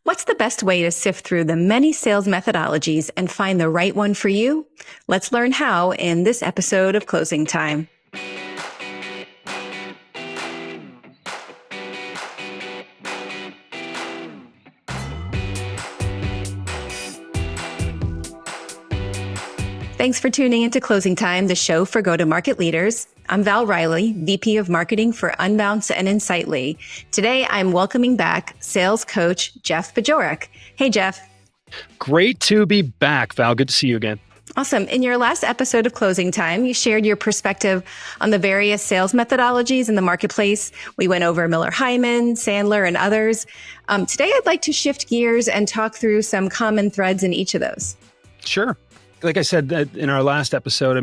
What's the best way to sift through the many sales methodologies and find the right one for you? Let's learn how in this episode of Closing Time. Thanks for tuning into Closing Time, the show for go-to-market leaders. I'm Val Riley, VP of Marketing for Unbounce and Insightly. Today, I'm welcoming back Sales Coach Jeff Bajorek. Hey, Jeff. Great to be back, Val. Good to see you again. Awesome. In your last episode of Closing Time, you shared your perspective on the various sales methodologies in the marketplace. We went over Miller-Heiman, Sandler, and others. Today, I'd like to shift gears and talk through some common threads in each of those. Sure. Like I said in our last episode,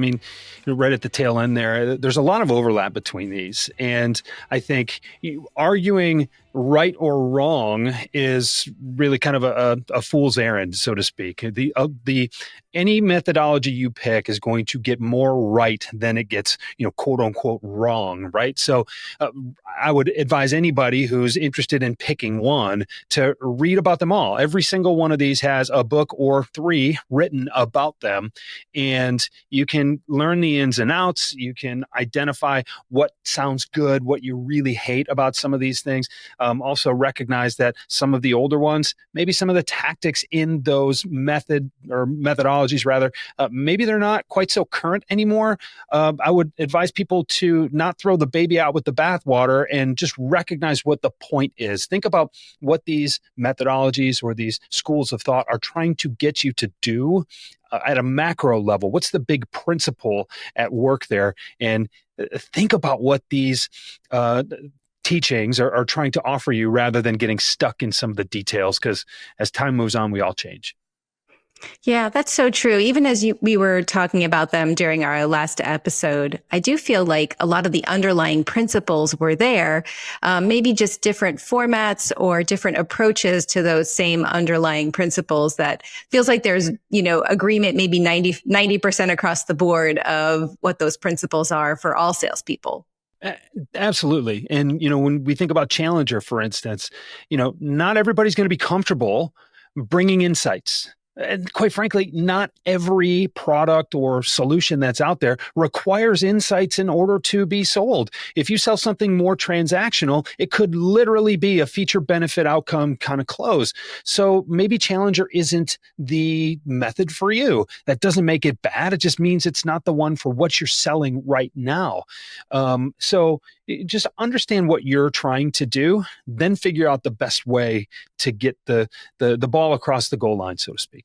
right at the tail end there's a lot of overlap between these. And I think arguing right or wrong is really kind of a fool's errand, so to speak. Any methodology you pick is going to get more right than it gets, quote unquote wrong, right? So I would advise anybody who's interested in picking one to read about them all. Every single one of these has a book or three written about them, and you can learn the ins and outs. You can identify what sounds good, what you really hate about some of these things. Also recognize that some of the older ones, maybe some of the tactics in those methodologies rather, maybe they're not quite so current anymore. I would advise people to not throw the baby out with the bathwater and just recognize what the point is. Think about what these methodologies or these schools of thought are trying to get you to do at a macro level. What's the big principle at work there? And think about what these teachings are trying to offer you rather than getting stuck in some of the details, because as time moves on, we all change. Yeah, that's so true. Even as we were talking about them during our last episode, I do feel like a lot of the underlying principles were there, maybe just different formats or different approaches to those same underlying principles that feels like there's, agreement, maybe 90% across the board of what those principles are for all salespeople. Absolutely. And, when we think about Challenger, for instance, not everybody's going to be comfortable bringing insights. And quite frankly, not every product or solution that's out there requires insights in order to be sold. If you sell something more transactional, it could literally be a feature benefit outcome kind of close. So maybe Challenger isn't the method for you. That doesn't make it bad. It just means it's not the one for what you're selling right now. So just understand what you're trying to do, then figure out the best way to get the ball across the goal line, so to speak.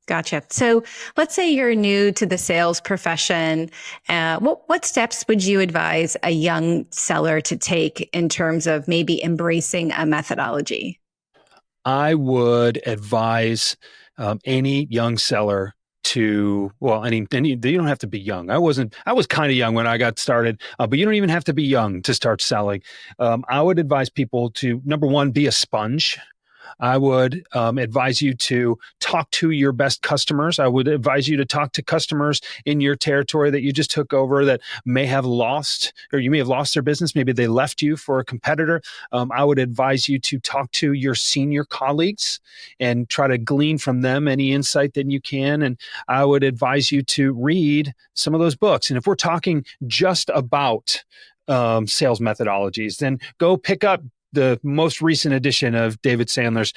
Gotcha. So let's say you're new to the sales profession. What steps would you advise a young seller to take in terms of maybe embracing a methodology? I would advise any young seller you don't have to be young. I was kind of young when I got started, but you don't even have to be young to start selling. I would advise people to, number one, be a sponge. I would advise you to talk to your best customers. I would advise you to talk to customers in your territory that you just took over that may have lost, or you may have lost their business. Maybe they left you for a competitor. I would advise you to talk to your senior colleagues and try to glean from them any insight that you can. And I would advise you to read some of those books. And if we're talking just about sales methodologies, then go pick up the most recent edition of David Sandler's,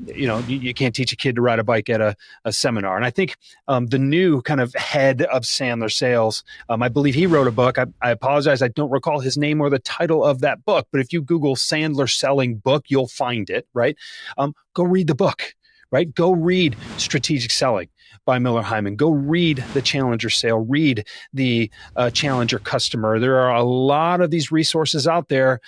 you can't teach a kid to ride a bike at a seminar. And I think the new kind of head of Sandler sales, I believe he wrote a book. I apologize, I don't recall his name or the title of that book, but if you Google Sandler selling book, you'll find it, right? Go read the book, right? Go read Strategic Selling by Miller-Heiman. Go read the Challenger sale, read the Challenger customer. There are a lot of these resources out there.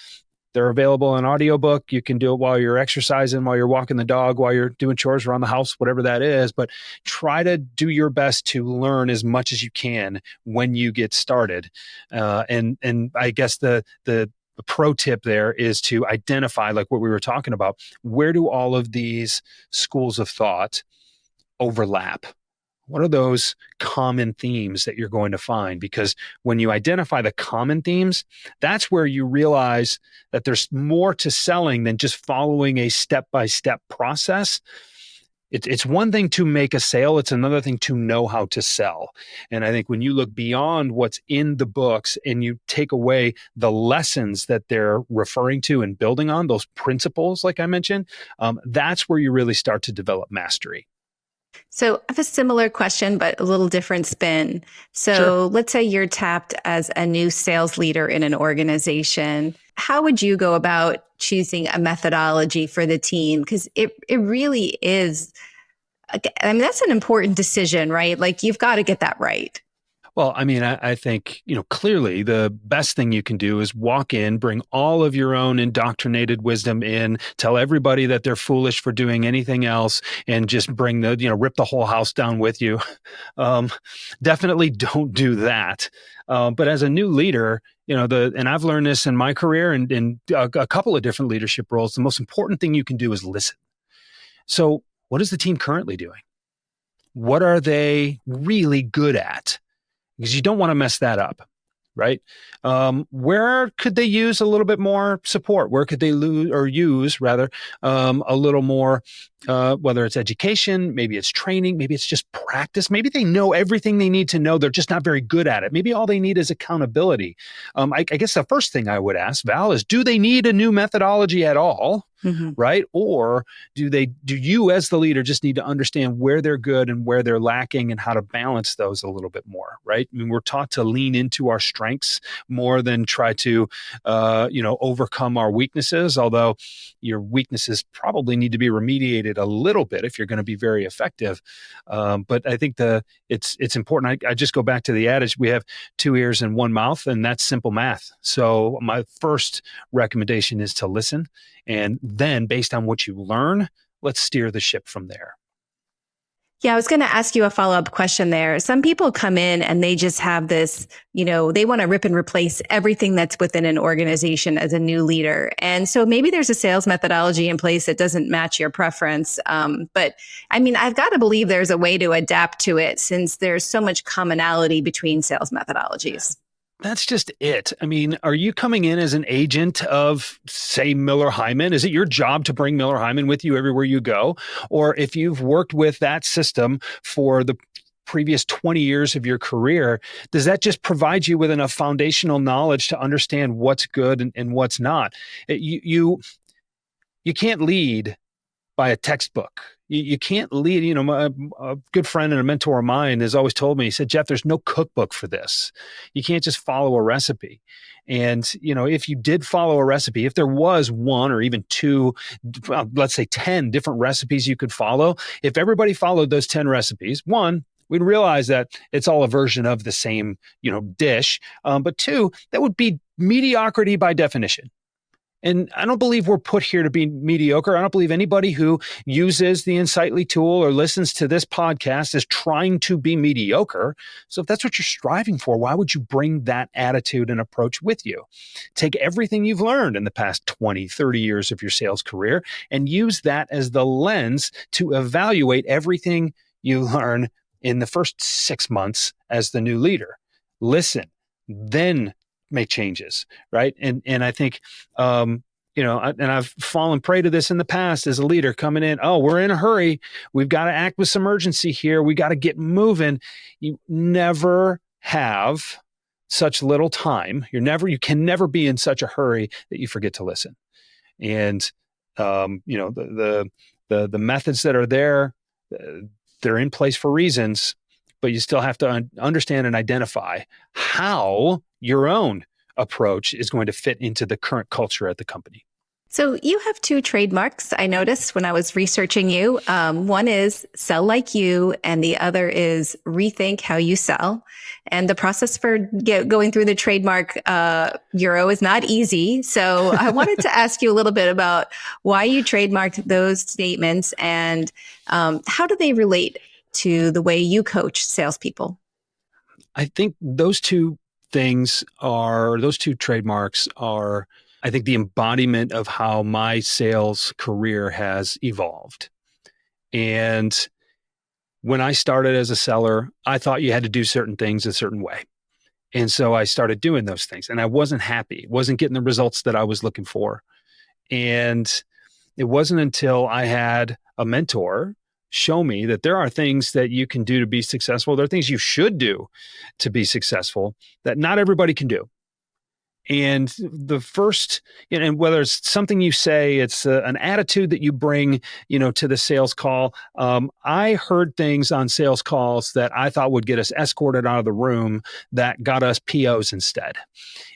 They're available in audiobook. You can do it while you're exercising, while you're walking the dog, while you're doing chores around the house, whatever that is. But try to do your best to learn as much as you can when you get started. And I guess the pro tip there is to identify, like what we were talking about, where do all of these schools of thought overlap? What are those common themes that you're going to find? Because when you identify the common themes, that's where you realize that there's more to selling than just following a step-by-step process. It's one thing to make a sale. It's another thing to know how to sell. And I think when you look beyond what's in the books and you take away the lessons that they're referring to and building on, those principles, like I mentioned, that's where you really start to develop mastery. So I have a similar question, but a little different spin. So Sure. let's say you're tapped as a new sales leader in an organization. How would you go about choosing a methodology for the team? Because it really is, I mean, that's an important decision, right? Like you've got to get that right. Well, I mean, I think, clearly the best thing you can do is walk in, bring all of your own indoctrinated wisdom in, tell everybody that they're foolish for doing anything else, and just bring rip the whole house down with you. Um, Definitely don't do that. But as a new leader, and I've learned this in my career and in a couple of different leadership roles, the most important thing you can do is listen. So what is the team currently doing? What are they really good at? Because you don't want to mess that up, right? Where could they use a little bit more support? Where could they use rather a little more, whether it's education, maybe it's training, maybe it's just practice, maybe they know everything they need to know. They're just not very good at it. Maybe all they need is accountability. I guess the first thing I would ask, Val, is do they need a new methodology at all? Mm-hmm. Right? Or do you as the leader just need to understand where they're good and where they're lacking and how to balance those a little bit more, right? I mean, we're taught to lean into our strengths more than try to, overcome our weaknesses, although your weaknesses probably need to be remediated a little bit if you're going to be very effective. But I think it's important. I just go back to the adage, we have two ears and one mouth, and that's simple math. So my first recommendation is to listen. And then based on what you learn, let's steer the ship from there. Yeah, I was going to ask you a follow-up question there. Some people come in and they just have this, they want to rip and replace everything that's within an organization as a new leader. And so maybe there's a sales methodology in place that doesn't match your preference. But I mean, I've got to believe there's a way to adapt to it since there's so much commonality between sales methodologies. That's just it. I mean, are you coming in as an agent of, say, Miller-Heiman? Is it your job to bring Miller-Heiman with you everywhere you go? Or if you've worked with that system for the previous 20 years of your career, does that just provide you with enough foundational knowledge to understand what's good and what's not? You can't lead by a textbook. You can't lead. A good friend and a mentor of mine has always told me, he said, Jeff, there's no cookbook for this. You can't just follow a recipe. And, if you did follow a recipe, if there was one or even two, let's say 10 different recipes you could follow, if everybody followed those 10 recipes, one, we'd realize that it's all a version of the same, dish. But two, that would be mediocrity by definition. And I don't believe we're put here to be mediocre. I don't believe anybody who uses the Insightly tool or listens to this podcast is trying to be mediocre. So if that's what you're striving for, why would you bring that attitude and approach with you? Take everything you've learned in the past 20, 30 years of your sales career and use that as the lens to evaluate everything you learn in the first 6 months as the new leader. Listen, then make changes, right? And I think, and I've fallen prey to this in the past as a leader coming in. Oh, we're in a hurry. We've got to act with some urgency here. We got to get moving. You never have such little time. You can never be in such a hurry that you forget to listen. And, the methods that are there, they're in place for reasons, but you still have to understand and identify how your own approach is going to fit into the current culture at the company. So you have two trademarks, I noticed when I was researching you. One is sell like you, and the other is rethink how you sell. And the process for going through the trademark bureau is not easy. So I wanted to ask you a little bit about why you trademarked those statements and how do they relate to the way you coach salespeople? I think those two trademarks are, I think, the embodiment of how my sales career has evolved. And when I started as a seller, I thought you had to do certain things a certain way. And so I started doing those things, and I wasn't happy, wasn't getting the results that I was looking for. And it wasn't until I had a mentor show me that there are things that you can do to be successful. There are things you should do to be successful that not everybody can do. And the first, and whether it's something you say, it's an attitude that you bring, to the sales call. I heard things on sales calls that I thought would get us escorted out of the room that got us POs instead.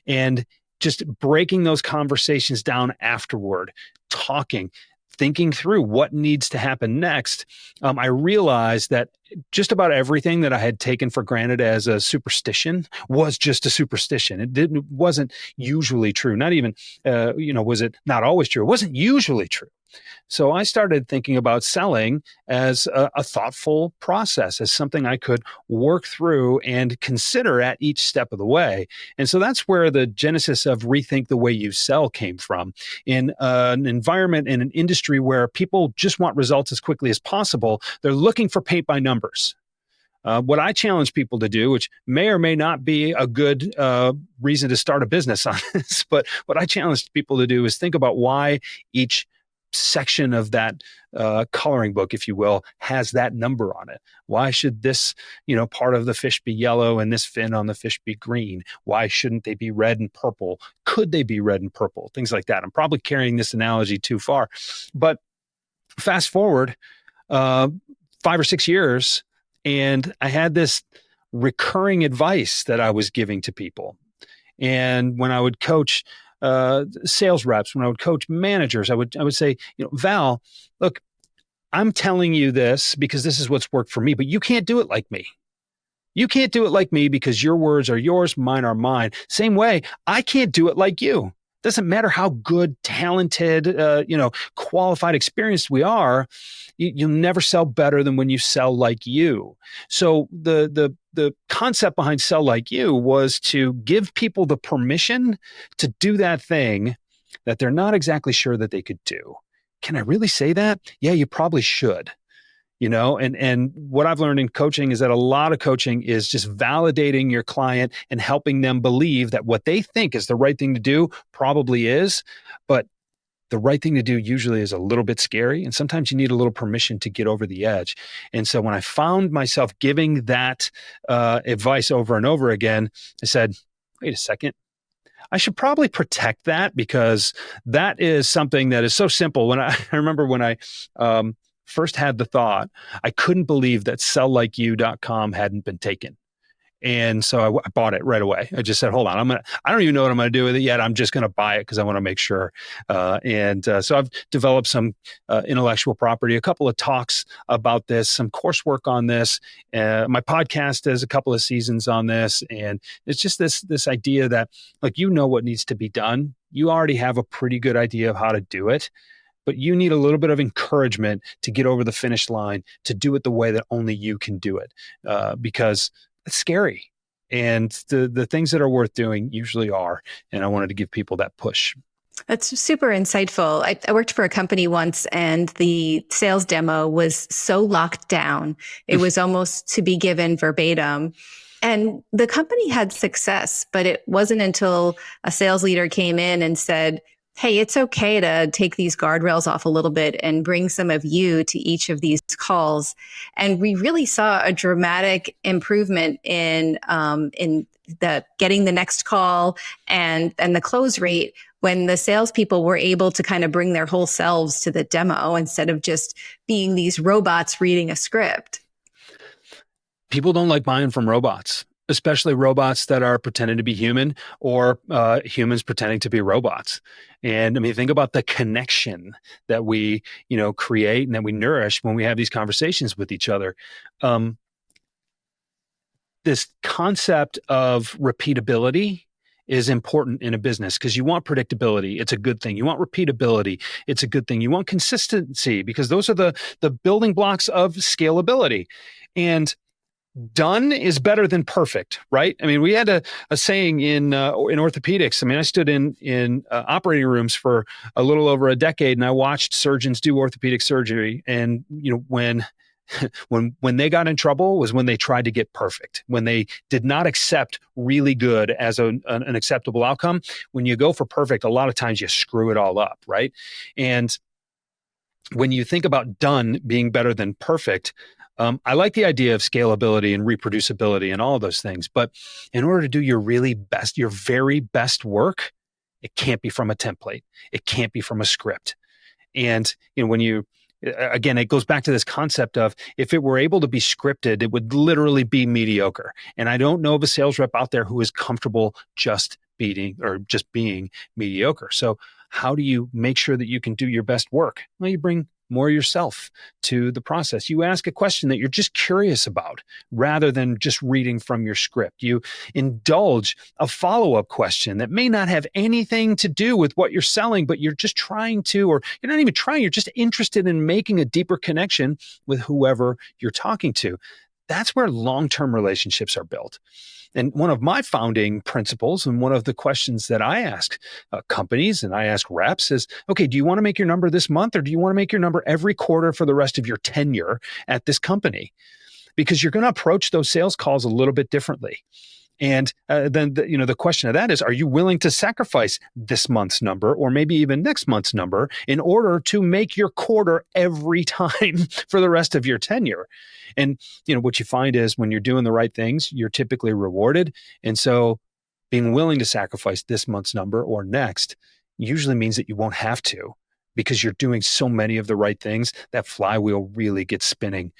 And just breaking those conversations down afterward, talking, thinking through what needs to happen next, I realized that just about everything that I had taken for granted as a superstition was just a superstition. It wasn't usually true. Not even, was it not always true? It wasn't usually true. So I started thinking about selling as a thoughtful process, as something I could work through and consider at each step of the way. And so that's where the genesis of Rethink the Way You Sell came from. In an environment, in an industry where people just want results as quickly as possible, they're looking for paint by numbers. What I challenge people to do, which may or may not be a good reason to start a business on this, but what I challenge people to do is think about why each section of that coloring book, if you will, has that number on it. Why should this, part of the fish be yellow and this fin on the fish be green? Why shouldn't they be red and purple? Could they be red and purple? Things like that. I'm probably carrying this analogy too far, but fast forward 5 or 6 years, and I had this recurring advice that I was giving to people. And when I would coach sales reps, when I would coach managers, I would say, Val, look, I'm telling you this because this is what's worked for me, but you can't do it like me. You can't do it like me because your words are yours, mine are mine. Same way, I can't do it like you. Doesn't matter how good, talented, qualified, experienced we are, you'll never sell better than when you sell like you. So the concept behind Sell Like You was to give people the permission to do that thing that they're not exactly sure that they could do. Can I really say that? Yeah, you probably should. And what I've learned in coaching is that a lot of coaching is just validating your client and helping them believe that what they think is the right thing to do probably is, but the right thing to do usually is a little bit scary. And sometimes you need a little permission to get over the edge. And so when I found myself giving that advice over and over again, I said, wait a second. I should probably protect that because that is something that is so simple. I remember when I first had the thought, I couldn't believe that selllikeyou.com hadn't been taken. And so I bought it right away. I just said, hold on, I don't even know what I'm going to do with it yet. I'm just going to buy it because I want to make sure. So I've developed some intellectual property, a couple of talks about this, some coursework on this. My podcast has a couple of seasons on this. And it's just this idea that what needs to be done. You already have a pretty good idea of how to do it, but you need a little bit of encouragement to get over the finish line, to do it the way that only you can do it, because it's scary. And the things that are worth doing usually are. And I wanted to give people that push. That's super insightful. I worked for a company once, and the sales demo was so locked down. It was almost to be given verbatim. And the company had success, but it wasn't until a sales leader came in and said, hey, it's okay to take these guardrails off a little bit and bring some of you to each of these calls. And we really saw a dramatic improvement in the getting the next call and the close rate when the salespeople were able to kind of bring their whole selves to the demo instead of just being these robots reading a script. People don't like buying from robots, especially robots that are pretending to be human or humans pretending to be robots. And I mean, think about the connection that we, create and that we nourish when we have these conversations with each other. This concept of repeatability is important in a business because you want predictability. It's a good thing. You want repeatability. It's a good thing. You want consistency because those are the building blocks of scalability. And done is better than perfect, right? I mean, we had a saying in orthopedics. I mean, I stood in operating rooms for a little over a decade, and I watched surgeons do orthopedic surgery. And when When they got in trouble was when they tried to get perfect, when they did not accept really good as an acceptable outcome. When you go for perfect, a lot of times you screw it all up, right? And when you think about done being better than perfect, I like the idea of scalability and reproducibility and all of those things. But in order to do your really best, your very best work, it can't be from a template. It can't be from a script. And when you, again, it goes back to this concept of if it were able to be scripted, it would literally be mediocre. And I don't know of a sales rep out there who is comfortable just being mediocre. So how do you make sure that you can do your best work? Well, you bring more yourself to the process. You ask a question that you're just curious about rather than just reading from your script. You indulge a follow-up question that may not have anything to do with what you're selling, but you're just trying to, or you're not even trying, you're just interested in making a deeper connection with whoever you're talking to. That's where long-term relationships are built. And one of my founding principles, and one of the questions that I ask companies and I ask reps is, okay, do you want to make your number this month, or do you want to make your number every quarter for the rest of your tenure at this company? Because you're going to approach those sales calls a little bit differently. And then the question of that is, are you willing to sacrifice this month's number or maybe even next month's number in order to make your quarter every time for the rest of your tenure? And what you find is when you're doing the right things, you're typically rewarded. And so being willing to sacrifice this month's number or next usually means that you won't have to, because you're doing so many of the right things. That flywheel really gets spinning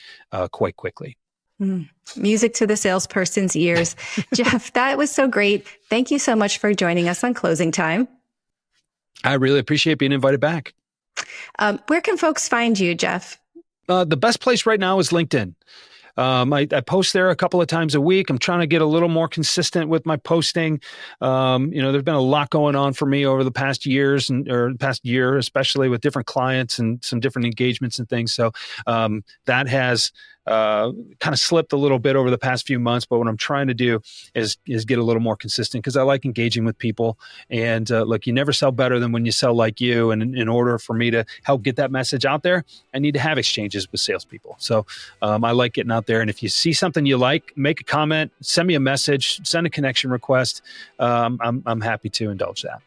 quite quickly. Music to the salesperson's ears. Jeff, that was so great. Thank you so much for joining us on Closing Time. I really appreciate being invited back. Where can folks find you, Jeff? The best place right now is LinkedIn. I post there a couple of times a week. I'm trying to get a little more consistent with my posting. There's been a lot going on for me over the past years or past year, especially with different clients and some different engagements and things. So that has kind of slipped a little bit over the past few months. But what I'm trying to do is get a little more consistent, because I like engaging with people. And look, you never sell better than when you sell like you. And in order for me to help get that message out there, I need to have exchanges with salespeople. So I like getting out there. And if you see something you like, make a comment, send me a message, send a connection request. I'm happy to indulge that.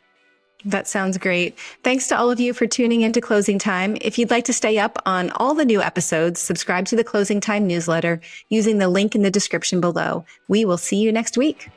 That sounds great. Thanks to all of you for tuning into Closing Time. If you'd like to stay up on all the new episodes, subscribe to the Closing Time newsletter using the link in the description below. We will see you next week.